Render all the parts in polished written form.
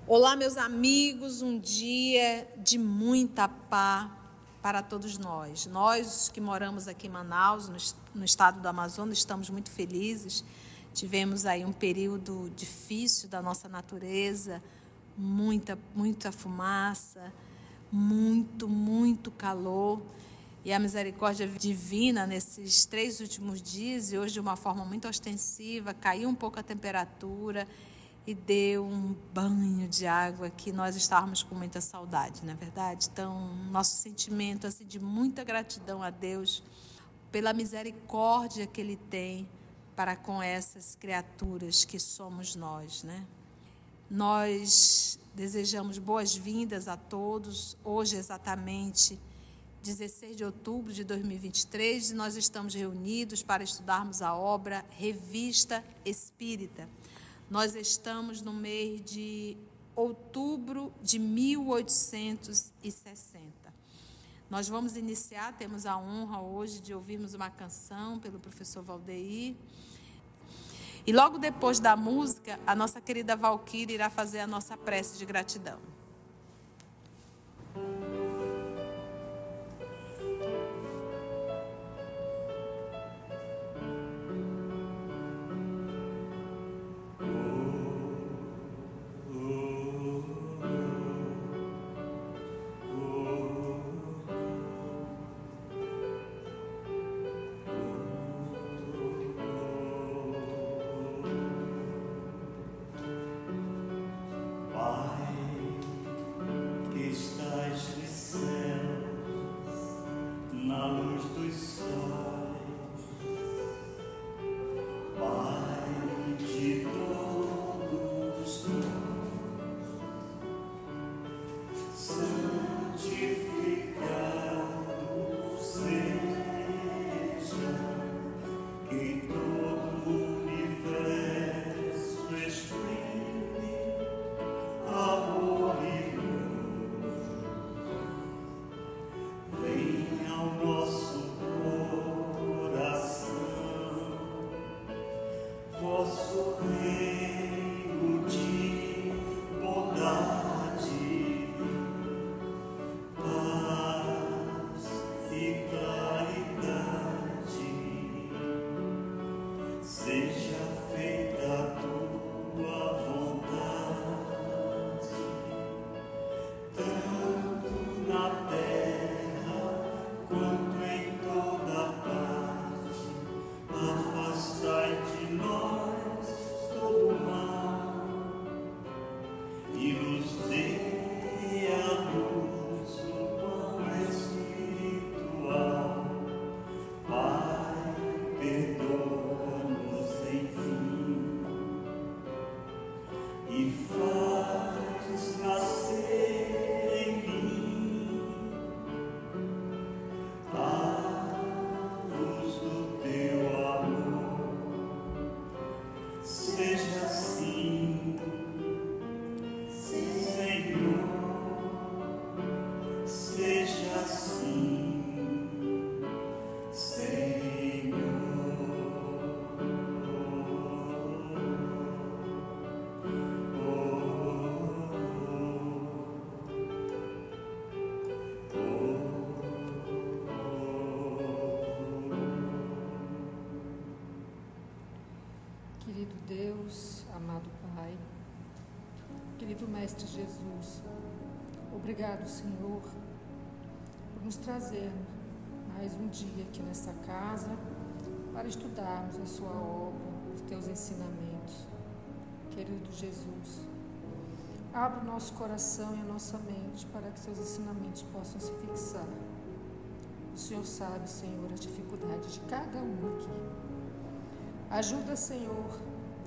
Olá, meus amigos, um dia de muita paz para todos nós. Nós que moramos aqui em Manaus, no estado do Amazonas, estamos muito felizes. Tivemos aí um período difícil da nossa natureza, muita fumaça, muito calor. E a misericórdia divina nesses 3 últimos dias, e hoje de uma forma muito ostensiva, caiu um pouco a temperatura e deu um banho de água que nós estávamos com muita saudade, não é verdade? Então, nosso sentimento assim, de muita gratidão a Deus pela misericórdia que Ele tem para com essas criaturas que somos nós, né? Nós desejamos boas-vindas a todos. Hoje, exatamente 16 de outubro de 2023, e nós estamos reunidos para estudarmos a obra Revista Espírita. Nós estamos no mês de outubro de 1860. Nós vamos iniciar, temos a honra hoje de ouvirmos uma canção pelo professor Valdeir. E logo depois da música, a nossa querida Valquíria irá fazer a nossa prece de gratidão. Querido Deus, amado Pai, querido Mestre Jesus, obrigado, Senhor, por nos trazer mais um dia aqui nessa casa para estudarmos a Sua obra, os Teus ensinamentos. Querido Jesus, abre o nosso coração e a nossa mente para que Seus ensinamentos possam se fixar. O Senhor sabe, Senhor, as dificuldades de cada um aqui. Ajuda, Senhor,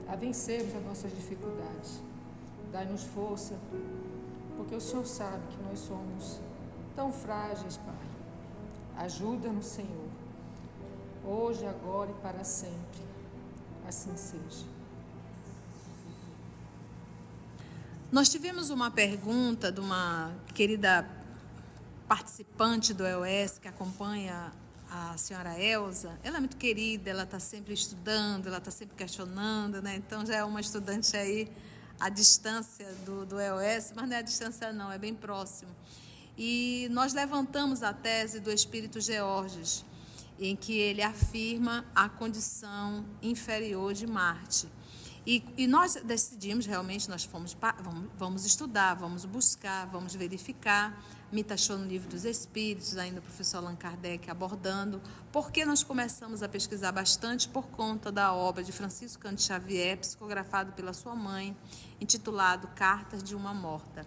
a vencermos as nossas dificuldades. Dai-nos força, porque o Senhor sabe que nós somos tão frágeis, Pai. Ajuda-nos, Senhor, hoje, agora e para sempre. Assim seja. Nós tivemos uma pergunta de uma querida participante do EOS que acompanha a senhora Elza. Ela é muito querida, ela está sempre estudando, ela está sempre questionando, né? Então já é uma estudante aí à distância do EOS, mas não é à distância não, é bem próximo. E nós levantamos a tese do Espírito Georges, em que ele afirma a condição inferior de Marte. E nós decidimos, realmente, vamos estudar, vamos buscar, vamos verificar. Mita achou no Livro dos Espíritos, ainda o professor Allan Kardec abordando, porque nós começamos a pesquisar bastante por conta da obra de Francisco Cândido Xavier, psicografado pela sua mãe, intitulado Cartas de uma Morta.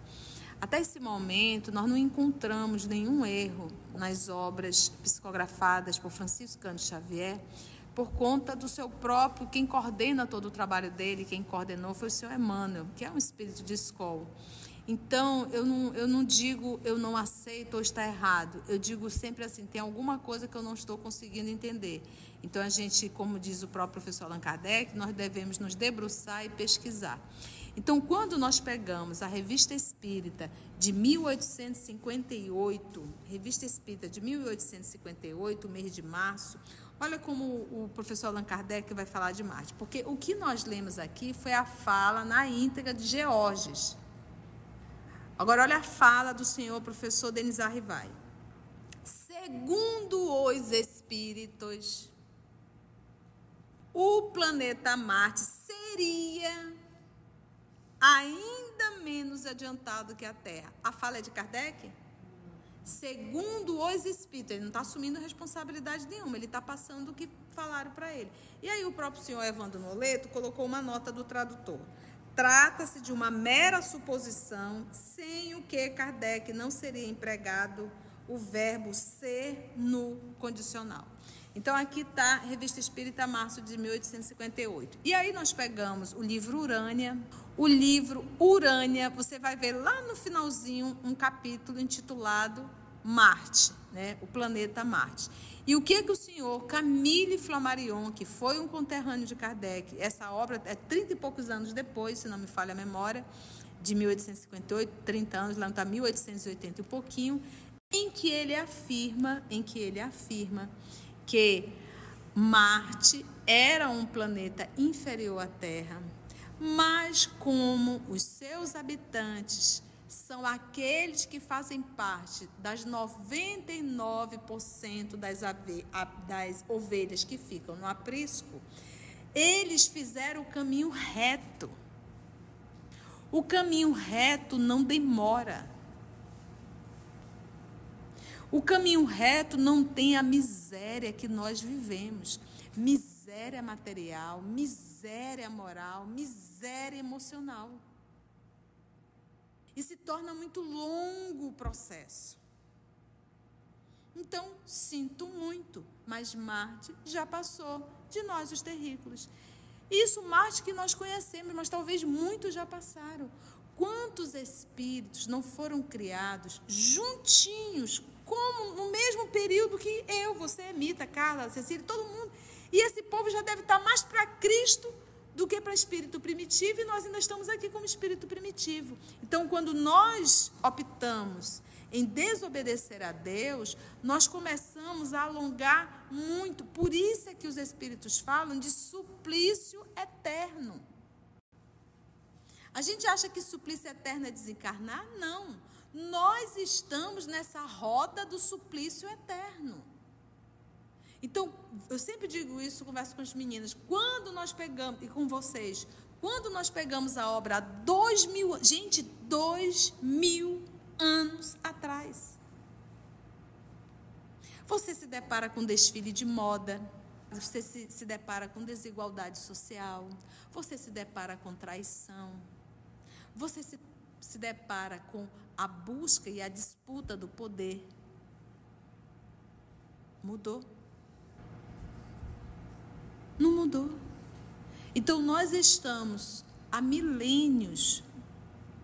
Até esse momento, nós não encontramos nenhum erro nas obras psicografadas por Francisco Cândido Xavier, por conta do seu próprio, quem coordena todo o trabalho dele, quem coordenou foi o senhor Emmanuel, que é um espírito de escola. Então, eu não digo, eu não aceito ou está errado, eu digo sempre assim, tem alguma coisa que eu não estou conseguindo entender. Então, a gente, como diz o próprio professor Allan Kardec, nós devemos nos debruçar e pesquisar. Então, quando nós pegamos a Revista Espírita de 1858, Revista Espírita de 1858, mês de março, olha como o professor Allan Kardec vai falar de Marte, porque o que nós lemos aqui foi a fala na íntegra de Georges. Agora, olha a fala do senhor professor Denis Arrivai. Segundo os espíritos, o planeta Marte seria ainda menos adiantado que a Terra. A fala é de Kardec? Segundo os espíritos, ele não está assumindo responsabilidade nenhuma, ele está passando o que falaram para ele. E aí o próprio senhor Evandro Noleto colocou uma nota do tradutor. Trata-se de uma mera suposição, sem o que Kardec não seria empregado o verbo ser no condicional. Então, aqui está Revista Espírita, março de 1858. E aí nós pegamos o livro Urânia. O livro Urânia, você vai ver lá no finalzinho um capítulo intitulado Marte, né? O planeta Marte. E o que o senhor Camille Flammarion, que foi um conterrâneo de Kardec, essa obra é 30 e poucos anos depois, se não me falha a memória, de 1858, 30 anos, lá está 1880 e pouquinho, em que ele afirma que Marte era um planeta inferior à Terra, mas como os seus habitantes são aqueles que fazem parte das 99% das ovelhas que ficam no aprisco, eles fizeram o caminho reto. O caminho reto não demora. O caminho reto não tem a miséria que nós vivemos. Miséria material, miséria moral, miséria emocional. E se torna muito longo o processo. Então, sinto muito, mas Marte já passou de nós os terrícolas. Isso, Marte que nós conhecemos, mas talvez muitos já passaram. Quantos espíritos não foram criados juntinhos, como no mesmo período que eu, você, Mita, Carla, Cecília, todo mundo. E esse povo já deve estar mais para Cristo do que para espírito primitivo, e nós ainda estamos aqui como espírito primitivo. Então, quando nós optamos em desobedecer a Deus, nós começamos a alongar muito. Por isso é que os espíritos falam de suplício eterno. A gente acha que suplício eterno é desencarnar? Não. Nós estamos nessa roda do suplício eterno. Então, eu sempre digo isso, converso com as meninas, quando nós pegamos, e com vocês, quando nós pegamos a obra há 2000 anos atrás, você se depara com desfile de moda, você se depara com desigualdade social, você se depara com traição, você se depara com a busca e a disputa do poder. Mudou? Não mudou. Então, nós estamos há milênios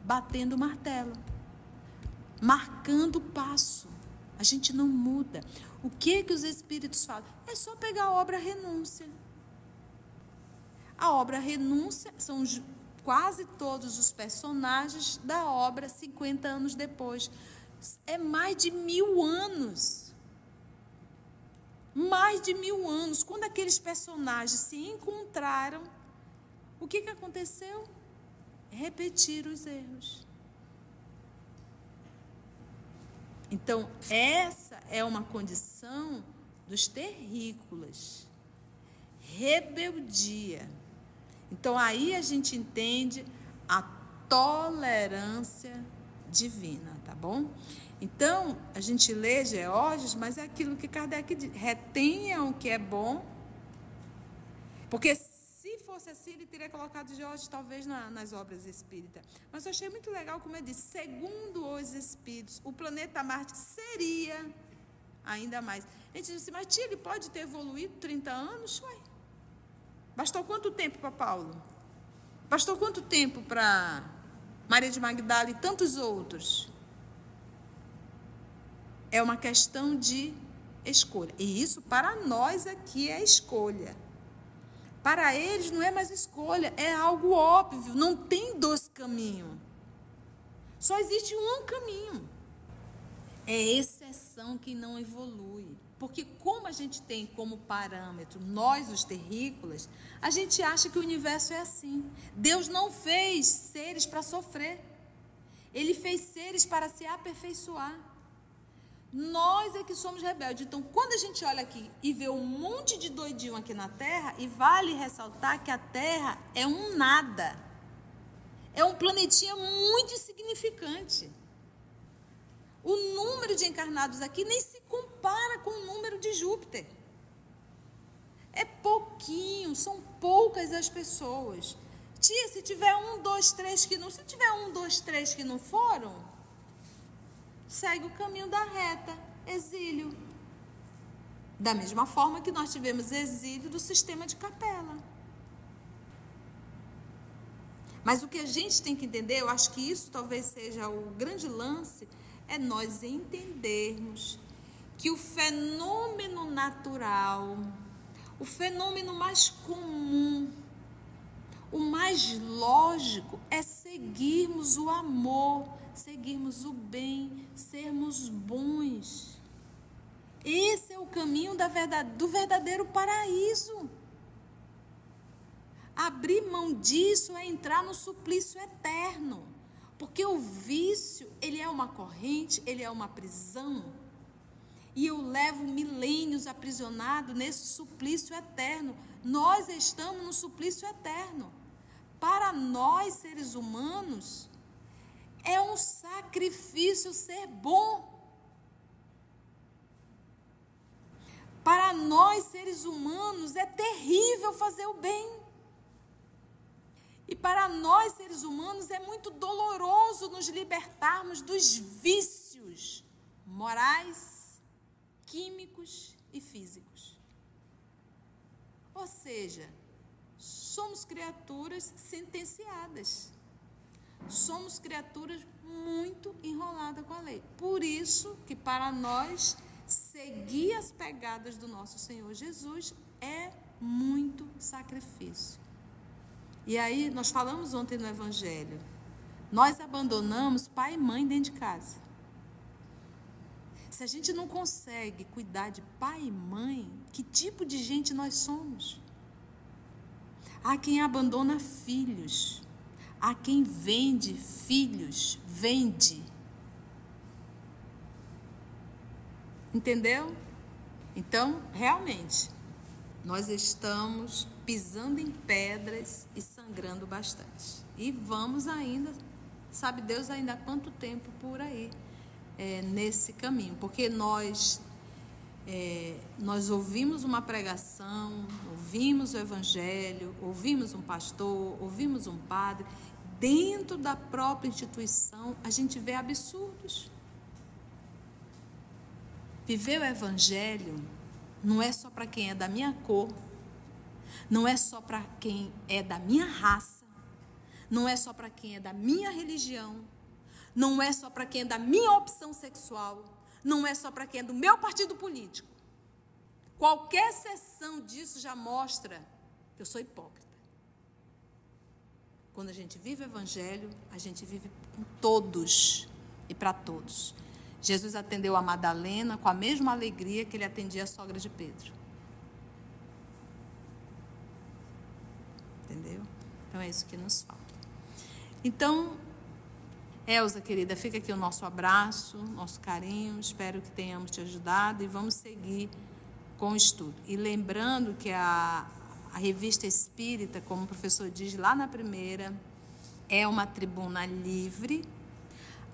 batendo martelo, marcando o passo. A gente não muda. O que os espíritos falam? É só pegar a obra Renúncia. A obra Renúncia são quase todos os personagens da obra 50 anos depois. É mais de 1000 anos. Mais de 1000 anos. Quando aqueles personagens se encontraram, o que aconteceu? Repetir os erros. Então, essa é uma condição dos terrícolas. Rebeldia. Então, aí a gente entende a tolerância divina, tá bom? Então, a gente lê Geórgios, mas é aquilo que Kardec diz: retenham o que é bom, porque se fosse assim, ele teria colocado Geórgios talvez nas obras espíritas. Mas eu achei muito legal como ele disse: segundo os espíritos, o planeta Marte seria ainda mais. A gente disse: mas tia, ele pode ter evoluído 30 anos? Ué. Bastou quanto tempo para Paulo? Bastou quanto tempo para Maria de Magdala e tantos outros? É uma questão de escolha. E isso para nós aqui é escolha. Para eles não é mais escolha, é algo óbvio. Não tem dois caminhos. Só existe um caminho. É exceção que não evolui. Porque como a gente tem como parâmetro nós, os terrícolas, a gente acha que o universo é assim. Deus não fez seres para sofrer. Ele fez seres para se aperfeiçoar. Nós é que somos rebeldes. Então, quando a gente olha aqui e vê um monte de doidinho aqui na Terra, e vale ressaltar que a Terra é um nada. É um planetinha muito insignificante. O número de encarnados aqui nem se compara com o número de Júpiter. É pouquinho, são poucas as pessoas. Tia, se tiver 1, 2, 3 que não... Se tiver 1, 2, 3 que não foram, segue o caminho da reta, exílio. Da mesma forma que nós tivemos exílio do sistema de Capela. Mas o que a gente tem que entender, eu acho que isso talvez seja o grande lance, é nós entendermos que o fenômeno natural, o fenômeno mais comum, o mais lógico é seguirmos o amor, seguirmos o bem, sermos bons. Esse é o caminho do verdadeiro paraíso. Abrir mão disso é entrar no suplício eterno. Porque o vício, ele é uma corrente, ele é uma prisão. E eu levo milênios aprisionado nesse suplício eterno. Nós estamos no suplício eterno. Para nós, seres humanos, é um sacrifício ser bom. Para nós, seres humanos, é terrível fazer o bem. E para nós, seres humanos, é muito doloroso nos libertarmos dos vícios morais, químicos e físicos. Ou seja, somos criaturas sentenciadas. Somos criaturas muito enroladas com a lei. Por isso que para nós, seguir as pegadas do nosso Senhor Jesus é muito sacrifício. E aí, nós falamos ontem no Evangelho, nós abandonamos pai e mãe dentro de casa. Se a gente não consegue cuidar de pai e mãe, que tipo de gente nós somos? Há quem abandona filhos, há quem vende filhos, vende. Entendeu? Então, realmente, nós estamos pisando em pedras e sangrando bastante. E vamos ainda, sabe Deus ainda há quanto tempo por aí, nesse caminho. Porque nós ouvimos uma pregação, ouvimos o Evangelho, ouvimos um pastor, ouvimos um padre. Dentro da própria instituição, a gente vê absurdos. Viver o Evangelho não é só para quem é da minha cor, não é só para quem é da minha raça, não é só para quem é da minha religião, não é só para quem é da minha opção sexual, não é só para quem é do meu partido político. Qualquer exceção disso já mostra que eu sou hipócrita. Quando a gente vive o evangelho, a gente vive com todos e para todos. Jesus atendeu a Madalena com a mesma alegria que ele atendia a sogra de Pedro. Entendeu? Então é isso que nos falta. Então, Elza, querida, fica aqui o nosso abraço, nosso carinho. Espero que tenhamos te ajudado e vamos seguir com o estudo. E lembrando que a Revista Espírita, como o professor diz lá na primeira, é uma tribuna livre,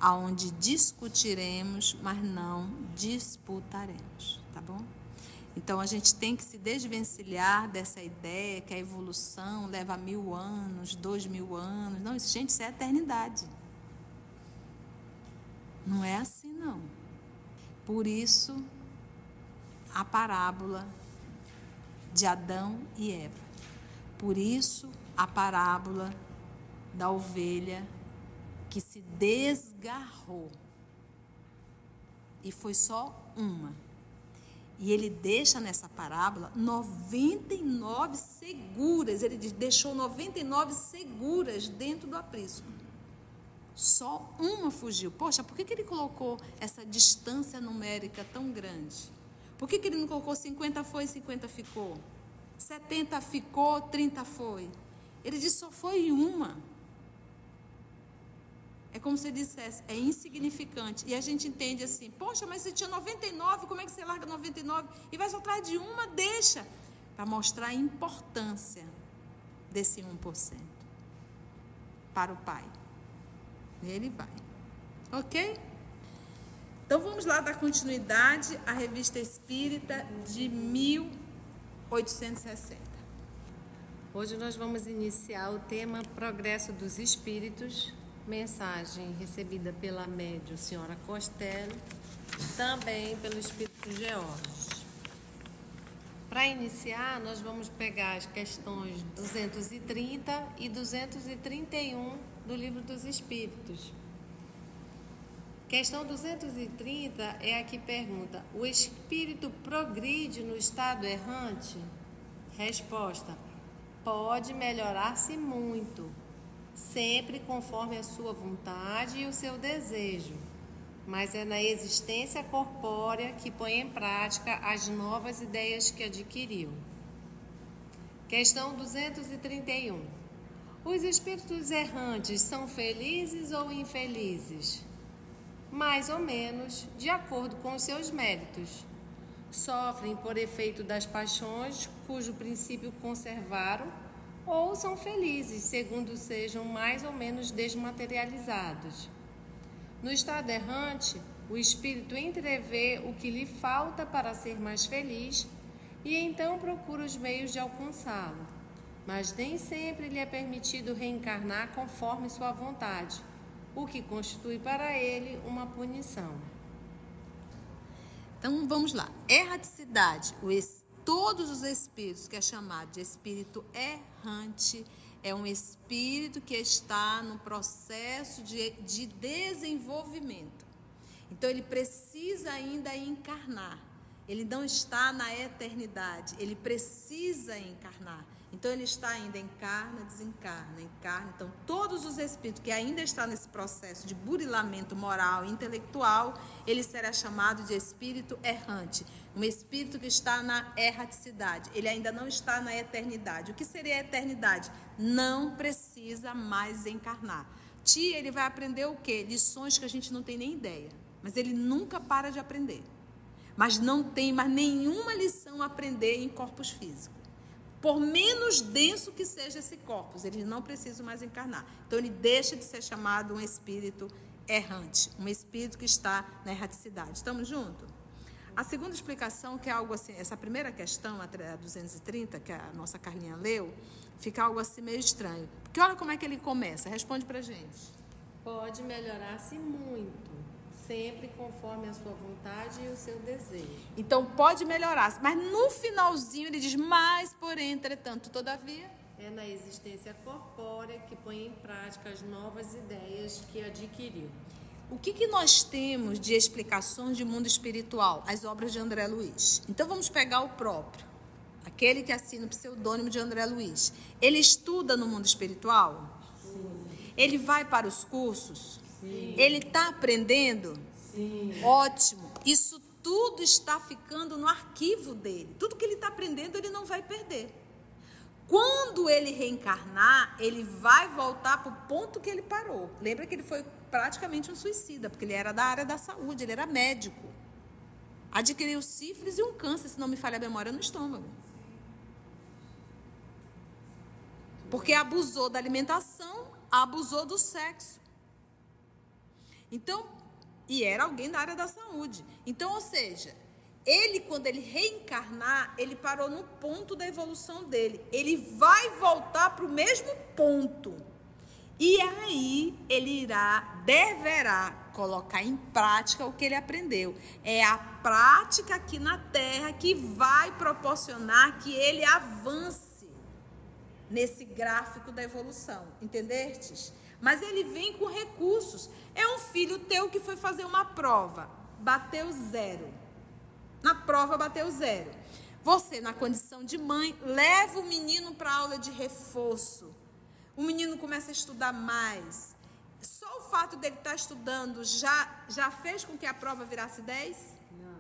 onde discutiremos, mas não disputaremos, tá bom? Então, a gente tem que se desvencilhar dessa ideia que a evolução leva 1000 anos, 2000 anos. Não, gente, isso é eternidade. Não é assim, não. Por isso, a parábola de Adão e Eva. Por isso, a parábola da ovelha que se desgarrou. E foi só uma. E ele deixa nessa parábola 99 seguras. Ele deixou 99 seguras dentro do aprisco. Só uma fugiu. Poxa, por que ele colocou essa distância numérica tão grande? Por que ele não colocou 50 foi, 50 ficou? 70 ficou, 30 foi? Ele disse só foi uma. É como se ele dissesse, é insignificante. E a gente entende assim, poxa, mas você tinha 99, como é que você larga 99? E vai só atrás de uma, deixa. Para mostrar a importância desse 1% para o Pai. E ele vai. Ok? Então vamos lá dar continuidade à Revista Espírita de 1860. Hoje nós vamos iniciar o tema Progresso dos Espíritos, mensagem recebida pela médium Senhora Costello, também pelo Espírito George. Para iniciar, nós vamos pegar as questões 230 e 231 do Livro dos Espíritos. Questão 230 é a que pergunta: o espírito progride no estado errante? Resposta: pode melhorar-se muito, sempre conforme a sua vontade e o seu desejo, mas é na existência corpórea que põe em prática as novas ideias que adquiriu. Questão 231. Os espíritos errantes são felizes ou infelizes? Mais ou menos, de acordo com os seus méritos. Sofrem por efeito das paixões, cujo princípio conservaram, ou são felizes, segundo sejam mais ou menos desmaterializados. No estado errante, o espírito entrevê o que lhe falta para ser mais feliz e então procura os meios de alcançá-lo, mas nem sempre lhe é permitido reencarnar conforme sua vontade, o que constitui para ele uma punição. Então vamos lá. Erraticidade, todos os espíritos, que é chamado de espírito errante, é um espírito que está no processo de desenvolvimento. Então ele precisa ainda encarnar. Ele não está na eternidade, ele precisa encarnar. Então ele está ainda encarna, desencarna, encarna. Então todos os espíritos que ainda estão nesse processo de burilamento moral e intelectual, ele será chamado de espírito errante. Um espírito que está na erraticidade, ele ainda não está na eternidade. O que seria a eternidade? Não precisa mais encarnar. Tia, ele vai aprender o quê? Lições que a gente não tem nem ideia, mas ele nunca para de aprender. Mas não tem mais nenhuma lição a aprender em corpos físicos. Por menos denso que seja esse corpus, eles não precisam mais encarnar. Então, ele deixa de ser chamado um espírito errante, um espírito que está na erraticidade. Estamos juntos? A segunda explicação, que é algo assim, essa primeira questão, a 230, que a nossa Carlinha leu, fica algo assim meio estranho. Porque olha como é que ele começa, responde pra gente. Pode melhorar-se muito, sempre conforme a sua vontade e o seu desejo. Então, pode melhorar, mas no finalzinho ele diz, mas, porém, entretanto, todavia. É na existência corpórea que põe em prática as novas ideias que adquiriu. O que nós temos de explicações de mundo espiritual? As obras de André Luiz. Então, vamos pegar o próprio, aquele que assina o pseudônimo de André Luiz. Ele estuda no mundo espiritual? Sim. Ele vai para os cursos? Sim. Ele está aprendendo? Sim. Ótimo. Isso tudo está ficando no arquivo dele. Tudo que ele está aprendendo, ele não vai perder. Quando ele reencarnar, ele vai voltar para o ponto que ele parou. Lembra que ele foi praticamente um suicida, porque ele era da área da saúde, ele era médico. Adquiriu sífilis e um câncer, se não me falha a memória, no estômago. Porque abusou da alimentação, abusou do sexo. Então, e era alguém da área da saúde. Então, ou seja, ele, quando ele reencarnar, ele parou no ponto da evolução dele. Ele vai voltar para o mesmo ponto. E aí, ele deverá colocar em prática o que ele aprendeu. É a prática aqui na Terra que vai proporcionar que ele avance nesse gráfico da evolução. Entendestes? Mas ele vem com recursos. É um filho teu que foi fazer uma prova, bateu 0. Na prova bateu 0. Você, na condição de mãe, leva o menino para a aula de reforço. O menino começa a estudar mais. Só o fato dele estar estudando já fez com que a prova virasse 10? Não.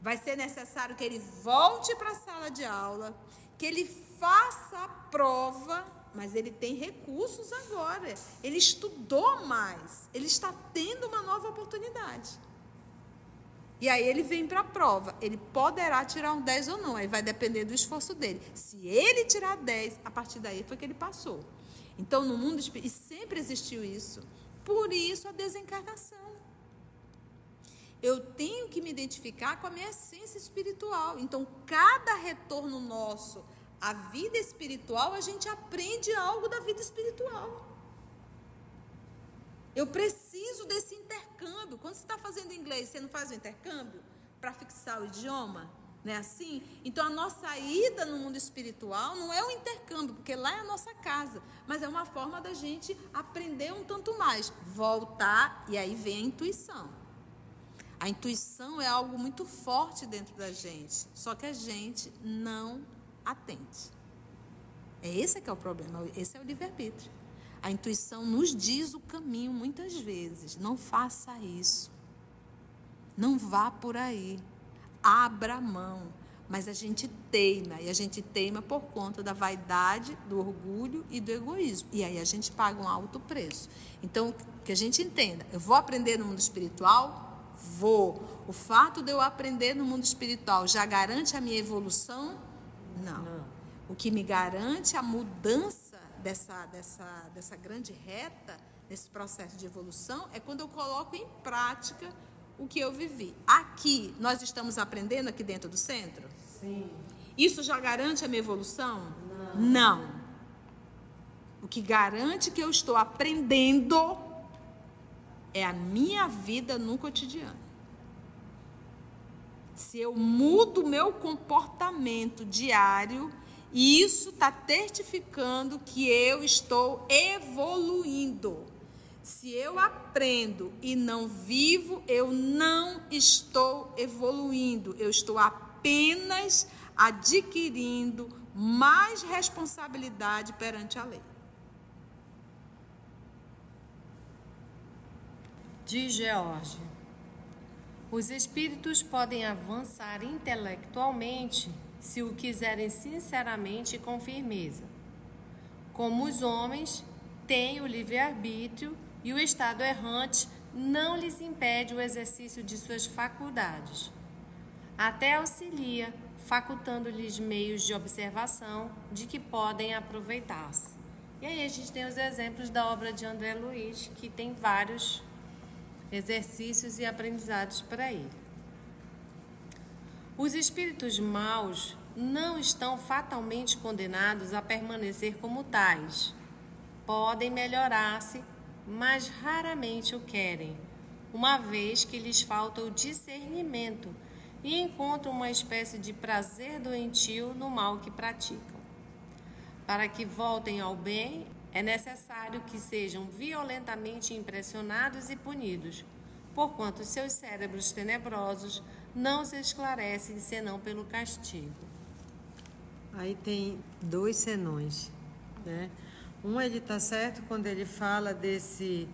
Vai ser necessário que ele volte para a sala de aula, que ele faça a prova, mas ele tem recursos agora. Ele estudou mais. Ele está tendo uma nova oportunidade. E aí ele vem para a prova. Ele poderá tirar um 10 ou não. Aí vai depender do esforço dele. Se ele tirar 10, a partir daí foi que ele passou. Então, no mundo espiritual, e sempre existiu isso. Por isso, a desencarnação. Eu tenho que me identificar com a minha essência espiritual. Então, cada retorno nosso à vida espiritual, a gente aprende algo da vida espiritual. Eu preciso desse intercâmbio. Quando você está fazendo inglês, você não faz o intercâmbio para fixar o idioma? Não é assim? Então, a nossa ida no mundo espiritual não é um intercâmbio, porque lá é a nossa casa, mas é uma forma da gente aprender um tanto mais, voltar, e aí vem a intuição. A intuição é algo muito forte dentro da gente, só que a gente não atende. Esse que é o problema, esse é o livre-arbítrio. A intuição nos diz o caminho muitas vezes. Não faça isso. Não vá por aí. Abra a mão. Mas a gente teima. E a gente teima por conta da vaidade, do orgulho e do egoísmo. E aí a gente paga um alto preço. Então, que a gente entenda. Eu vou aprender no mundo espiritual? Vou. O fato de eu aprender no mundo espiritual já garante a minha evolução? Não. O que me garante a mudança dessa grande reta, desse processo de evolução, é quando eu coloco em prática o que eu vivi. Aqui, nós estamos aprendendo aqui dentro do centro? Sim. Isso já garante a minha evolução? Não. O que garante que eu estou aprendendo é a minha vida no cotidiano. Se eu mudo o meu comportamento diário, isso está certificando que eu estou evoluindo. Se eu aprendo e não vivo, eu não estou evoluindo. Eu estou apenas adquirindo mais responsabilidade perante a lei. De George. Os espíritos podem avançar intelectualmente se o quiserem sinceramente e com firmeza. Como os homens têm o livre-arbítrio e o estado errante não lhes impede o exercício de suas faculdades. Até auxilia, facultando-lhes meios de observação de que podem aproveitar-se. E aí a gente tem os exemplos da obra de André Luiz, que tem vários exercícios e aprendizados para ele. Os espíritos maus não estão fatalmente condenados a permanecer como tais. Podem melhorar-se, mas raramente o querem, uma vez que lhes falta o discernimento e encontram uma espécie de prazer doentio no mal que praticam. Para que voltem ao bem, é necessário que sejam violentamente impressionados e punidos, porquanto seus cérebros tenebrosos não se esclarecem senão pelo castigo. Aí tem 2 senões, né? Ele está certo quando ele fala desse,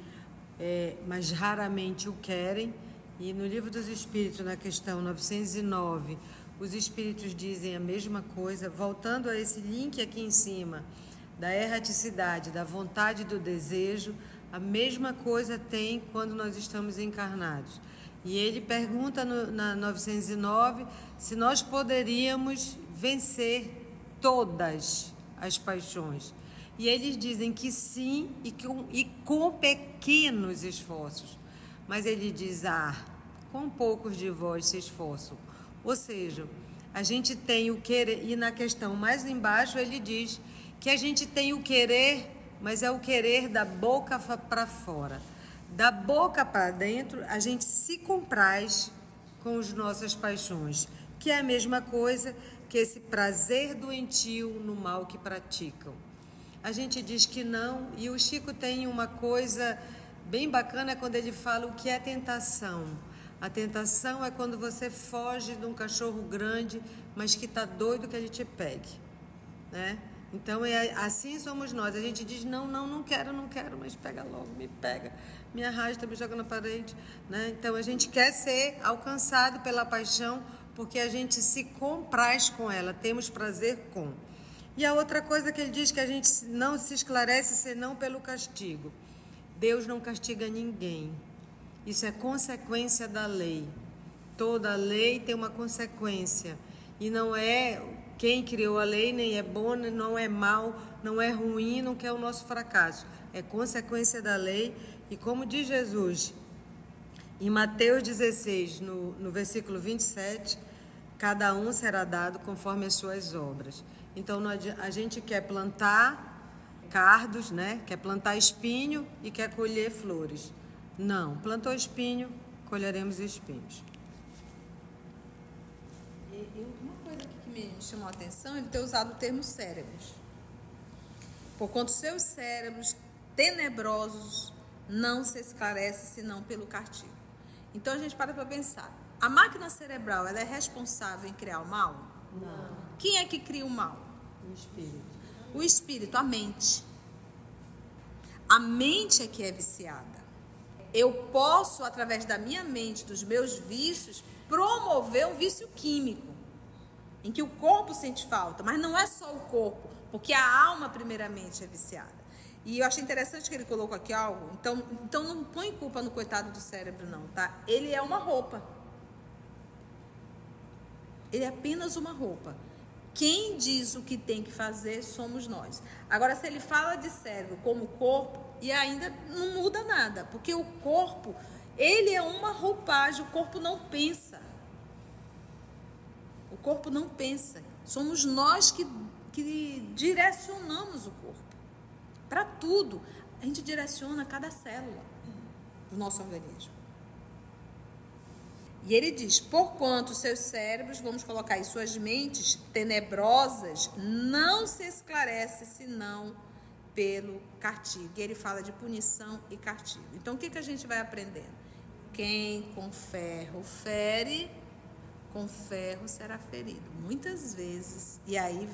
mas raramente o querem. E no Livro dos Espíritos, na questão 909, os Espíritos dizem a mesma coisa. Voltando a esse link aqui em cima, da erraticidade, da vontade e do desejo, a mesma coisa tem quando nós estamos encarnados. E ele pergunta na 909 se nós poderíamos vencer todas as paixões. E eles dizem que sim, e com pequenos esforços. Mas ele diz, com poucos de vós se esforçam. Ou seja, a gente tem o querer, e na questão mais embaixo ele diz que a gente tem o querer, mas é o querer da boca para fora. Da boca para dentro, a gente se compraz com as nossas paixões, que é a mesma coisa que esse prazer doentio no mal que praticam. A gente diz que não, e o Chico tem uma coisa bem bacana quando ele fala o que é tentação. A tentação é quando você foge de um cachorro grande, mas que está doido que ele te pegue, né? Então, assim somos nós. A gente diz, não quero, mas pega logo, me pega, me arrasta, me joga na parede, né? Então, a gente quer ser alcançado pela paixão, porque a gente se compraz com ela, temos prazer com. E a outra coisa que ele diz que a gente não se esclarece senão pelo castigo. Deus não castiga ninguém. Isso é consequência da lei. Toda lei tem uma consequência. E não é quem criou a lei, nem é bom, não é mal, não é ruim, não quer o nosso fracasso. É consequência da lei. E como diz Jesus, em Mateus 16, no versículo 27, cada um será dado conforme as suas obras. Então, a gente quer plantar cardos, né? Quer plantar espinho e quer colher flores. Não, plantou espinho, colheremos espinhos. Uma coisa aqui que me chamou a atenção é ele ter usado o termo cérebros. Porquanto seus cérebros tenebrosos não se esclarecem senão pelo castigo. Então, a gente para pensar. A máquina cerebral, ela é responsável em criar o mal? Não. Quem é que cria o mal? O espírito. O espírito, a mente. A mente é que é viciada. Eu posso, através da minha mente, dos meus vícios, promover um vício químico, em que o corpo sente falta, mas não é só o corpo, porque a alma, primeiramente, é viciada. E eu achei interessante que ele colocou aqui algo, então não põe culpa no coitado do cérebro, não, tá? Ele é uma roupa. Ele é apenas uma roupa. Quem diz o que tem que fazer somos nós. Agora, se ele fala de cérebro como corpo, e ainda não muda nada, porque o corpo, ele é uma roupagem, o corpo não pensa. O corpo não pensa. Somos nós que direcionamos o corpo. Para tudo, a gente direciona cada célula do nosso organismo. E ele diz, porquanto seus cérebros, vamos colocar aí, suas mentes tenebrosas, não se esclarece senão pelo castigo. E ele fala de punição e castigo. Então, o que a gente vai aprendendo? Quem com ferro fere, com ferro será ferido. Muitas vezes, e aí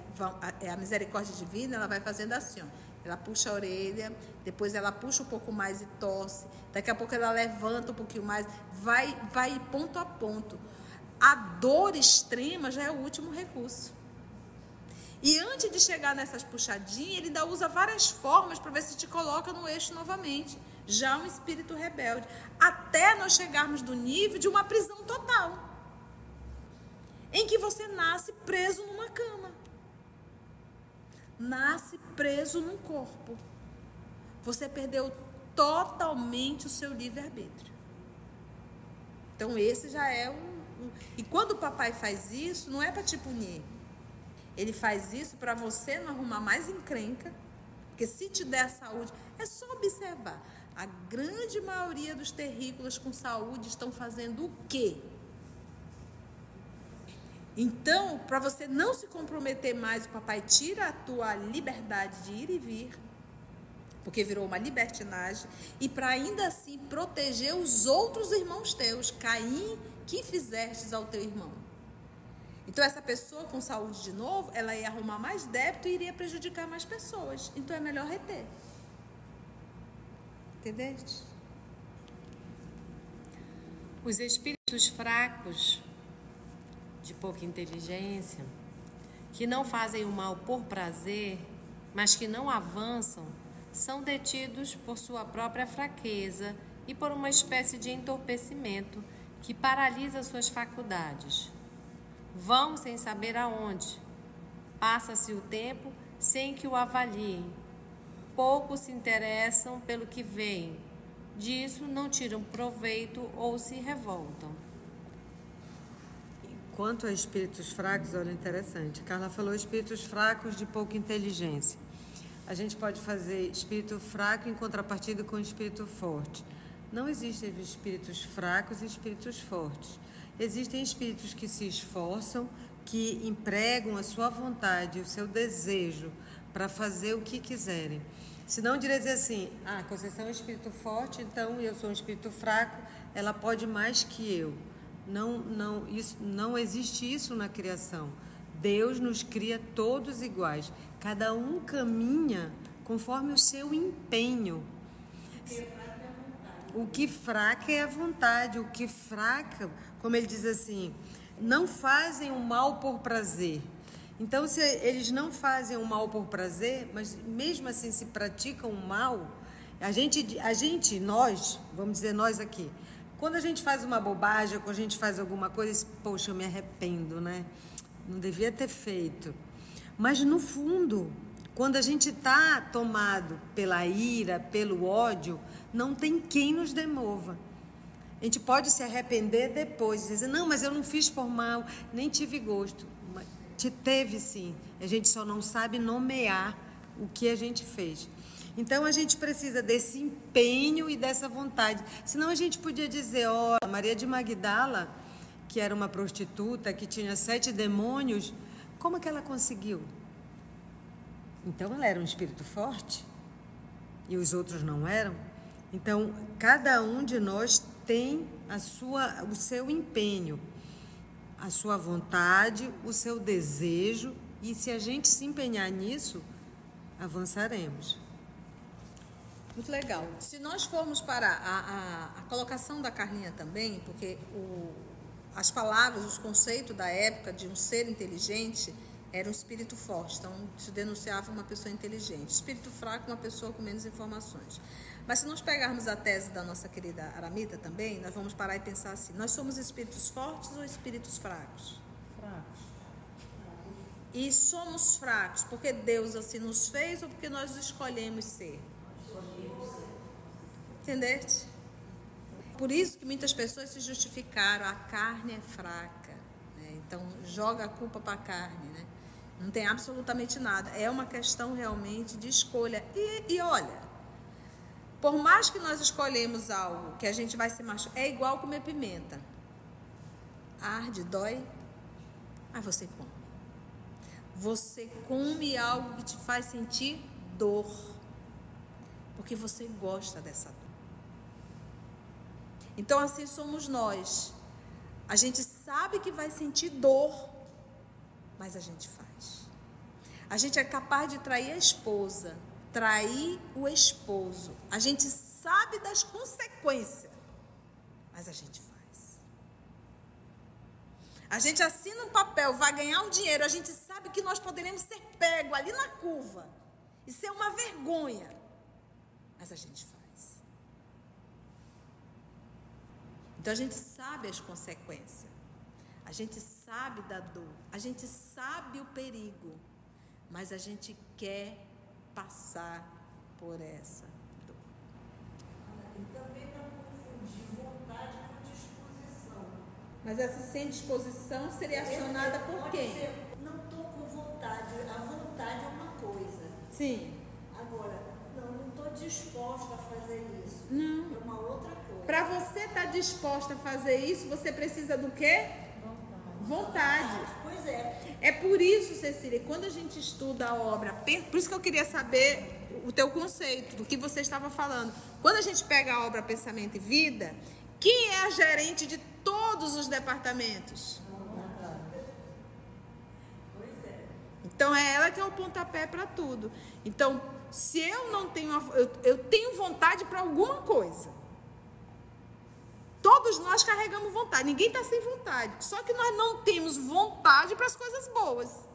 a misericórdia divina, ela vai fazendo assim, ó. Ela puxa a orelha, depois ela puxa um pouco mais e torce. Daqui a pouco ela levanta um pouquinho mais, vai ponto a ponto. A dor extrema já é o último recurso. E antes de chegar nessas puxadinhas, ele ainda usa várias formas para ver se te coloca no eixo novamente. Já um espírito rebelde. Até nós chegarmos do nível de uma prisão total. Em que você nasce preso numa cama. Nasce preso num corpo. Você perdeu totalmente o seu livre-arbítrio. Então, esse já é E quando o papai faz isso, não é para te punir. Ele faz isso para você não arrumar mais encrenca. Porque se te der saúde, é só observar. A grande maioria dos terrícolas com saúde estão fazendo o quê? Então, para você não se comprometer mais, o papai tira a tua liberdade de ir e vir, porque virou uma libertinagem, e para ainda assim proteger os outros irmãos teus. Caim, que fizestes ao teu irmão? Então, essa pessoa com saúde de novo, ela ia arrumar mais débito e iria prejudicar mais pessoas. Então, é melhor reter. Entendeste? Os espíritos fracos, de pouca inteligência, que não fazem o mal por prazer, mas que não avançam, são detidos por sua própria fraqueza e por uma espécie de entorpecimento que paralisa suas faculdades. Vão sem saber aonde. Passa-se o tempo sem que o avaliem. Poucos se interessam pelo que veem. Disso não tiram proveito ou se revoltam. Quanto a espíritos fracos, olha, interessante. Carla falou espíritos fracos de pouca inteligência. A gente pode fazer espírito fraco em contrapartida com espírito forte. Não existem espíritos fracos e espíritos fortes. Existem espíritos que se esforçam, que empregam a sua vontade, o seu desejo para fazer o que quiserem. Se não dizer assim, Conceição é um espírito forte, então eu sou um espírito fraco, ela pode mais que eu. Não existe isso na criação. Deus nos cria todos iguais. Cada um caminha conforme o seu empenho. O que fraca é a vontade. O que fraca, como ele diz assim, não fazem o mal por prazer. Então, se eles não fazem o mal por prazer, mas mesmo assim se praticam o mal, nós, vamos dizer nós aqui, quando a gente faz uma bobagem, quando a gente faz alguma coisa, poxa, eu me arrependo, né? Não devia ter feito. Mas, no fundo, quando a gente está tomado pela ira, pelo ódio, não tem quem nos demova. A gente pode se arrepender depois, dizer, não, mas eu não fiz por mal, nem tive gosto. Mas teve sim, a gente só não sabe nomear o que a gente fez. Então, a gente precisa desse empenho e dessa vontade. Senão, a gente podia dizer, Maria de Magdala, que era uma prostituta, que tinha 7 demônios, como é que ela conseguiu? Então, ela era um espírito forte e os outros não eram. Então, cada um de nós tem o seu empenho, a sua vontade, o seu desejo, e se a gente se empenhar nisso, avançaremos. Muito legal. Se nós formos para a colocação da Carlinha também, porque as palavras, os conceitos da época de um ser inteligente era um espírito forte, então se denunciava uma pessoa inteligente. Espírito fraco, uma pessoa com menos informações. Mas se nós pegarmos a tese da nossa querida Aramita também, nós vamos parar e pensar assim, nós somos espíritos fortes ou espíritos fracos? Fracos. E somos fracos porque Deus assim nos fez ou porque nós escolhemos ser? Entendeste? Por isso que muitas pessoas se justificaram, a carne é fraca, né? Então joga a culpa para a carne, né? Não tem absolutamente nada, é uma questão realmente de escolha. E olha, por mais que nós escolhemos algo que a gente vai se machucar, é igual comer pimenta. Arde, dói, mas você come. Você come algo que te faz sentir dor, porque você gosta dessa dor. Então, assim somos nós. A gente sabe que vai sentir dor, mas a gente faz. A gente é capaz de trair a esposa, trair o esposo. A gente sabe das consequências, mas a gente faz. A gente assina um papel, vai ganhar um dinheiro, a gente sabe que nós poderemos ser pego ali na curva e ser uma vergonha, mas a gente faz. Então, a gente sabe as consequências, a gente sabe da dor, a gente sabe o perigo, mas a gente quer passar por essa dor. E também não confundir vontade com disposição. Mas essa sem disposição seria acionada por quem? Não estou com vontade, a vontade é uma coisa. Sim. Agora, não estou disposta a fazer isso. Não. É uma outra coisa. Para você estar disposta a fazer isso, você precisa do quê? Vontade. Pois é. É por isso, Cecília, quando a gente estuda a obra, por isso que eu queria saber o teu conceito, do que você estava falando. Quando a gente pega a obra Pensamento e Vida, quem é a gerente de todos os departamentos? Então, é ela que é o pontapé para tudo. Então, se eu não tenho... Eu tenho vontade para alguma coisa. Todos nós carregamos vontade. Ninguém está sem vontade. Só que nós não temos vontade para as coisas boas.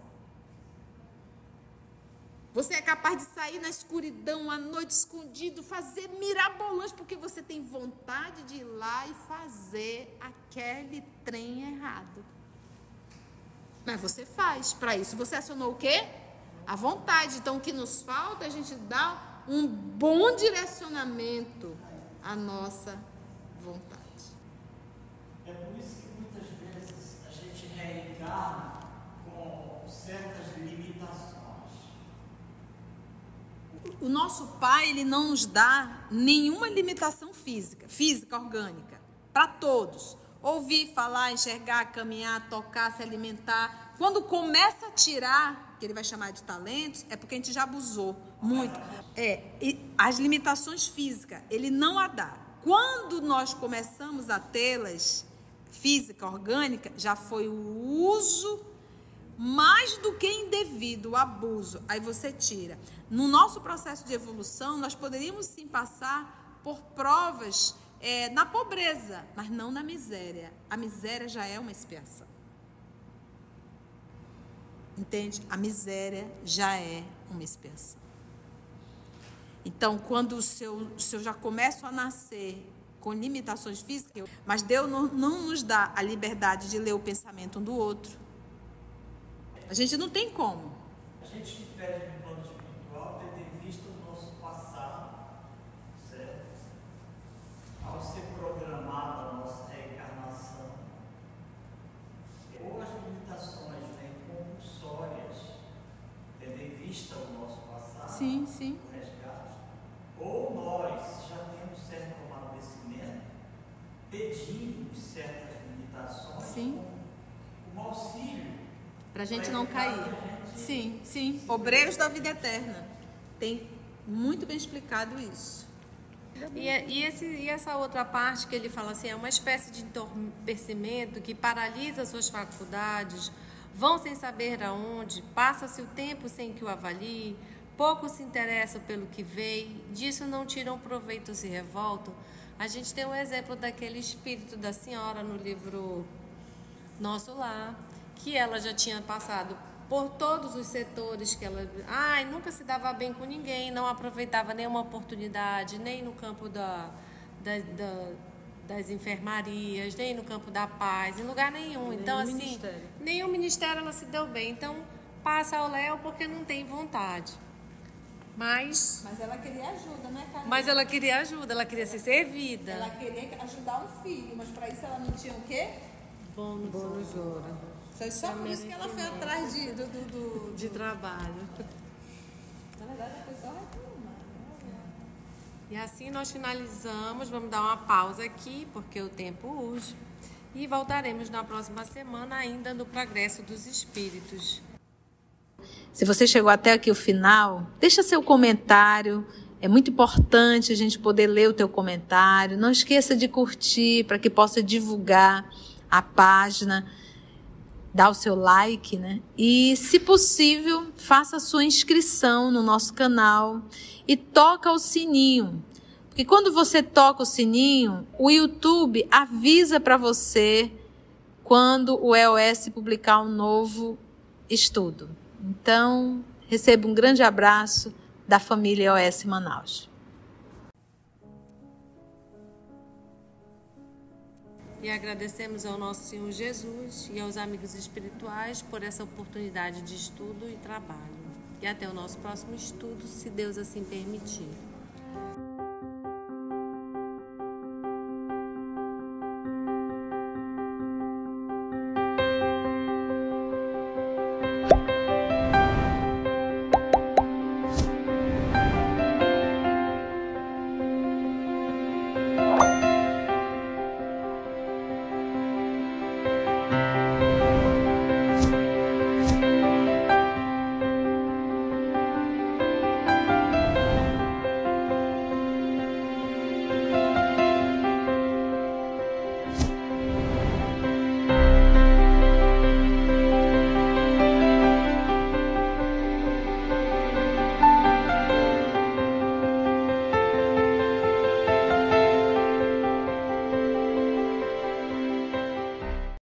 Você é capaz de sair na escuridão, à noite, escondido, fazer mirabolante, porque você tem vontade de ir lá e fazer aquele trem errado. Mas você faz. Para isso, você acionou o quê? A vontade. Então, o que nos falta é a gente dar um bom direcionamento à nossa vontade. É por isso que muitas vezes a gente reencarna com certas limitações. O nosso Pai, Ele não nos dá nenhuma limitação física, orgânica, para todos. Ouvir, falar, enxergar, caminhar, tocar, se alimentar. Quando começa a tirar, que Ele vai chamar de talentos, é porque a gente já abusou muito. E as limitações físicas, Ele não a dá. Quando nós começamos a tê-las, física, orgânica, já foi o uso mais do que indevido, o abuso. Aí você tira. No nosso processo de evolução, nós poderíamos sim passar por provas na pobreza, mas não na miséria. A miséria já é uma expiação. Entende? A miséria já é uma expiação. Então, quando se eu já começo a nascer com limitações físicas, mas Deus não nos dá a liberdade de ler o pensamento um do outro. A gente não tem como. A gente que pede no plano espiritual ter visto o nosso passado, certo? Ao ser programada a nossa reencarnação, ou as limitações vêm compulsórias, tendo em vista o nosso passado, sim, sim. O resgate, ou nós já temos certo amadurecimento, pedimos certas limitações, sim, como auxílio. Para a gente não cair. Sim, sim. Obreiros da vida eterna. Tem muito bem explicado isso. E essa outra parte que ele fala assim, é uma espécie de entorpecimento que paralisa suas faculdades, vão sem saber aonde, passa-se o tempo sem que o avalie, pouco se interessam pelo que vê, disso não tiram proveito, se revoltam. A gente tem um exemplo daquele espírito da senhora no livro Nosso Lar, que ela já tinha passado por todos os setores que ela... nunca se dava bem com ninguém, não aproveitava nenhuma oportunidade, nem no campo das enfermarias, nem no campo da paz, em lugar nenhum. Então, assim, ministério. Nenhum ministério ela se deu bem. Então, passa ao léu porque não tem vontade. Mas ela queria ajuda, né, Carmen? Mas ela queria ajuda, ela queria ser servida. Ela queria ajudar um filho, mas para isso ela não tinha o quê? Bônus ouro. Foi só por isso que ela foi atrás de trabalho. Na verdade, a pessoa reclama. E assim nós finalizamos. Vamos dar uma pausa aqui, porque o tempo urge. E voltaremos na próxima semana, ainda no Progresso dos Espíritos. Se você chegou até aqui o final, deixa seu comentário. É muito importante a gente poder ler o teu comentário. Não esqueça de curtir para que possa divulgar a página. Dá o seu like, né? E, se possível, faça a sua inscrição no nosso canal e toca o sininho. Porque quando você toca o sininho, o YouTube avisa para você quando o EOS publicar um novo estudo. Então, receba um grande abraço da família EOS Manaus. E agradecemos ao nosso Senhor Jesus e aos amigos espirituais por essa oportunidade de estudo e trabalho. E até o nosso próximo estudo, se Deus assim permitir.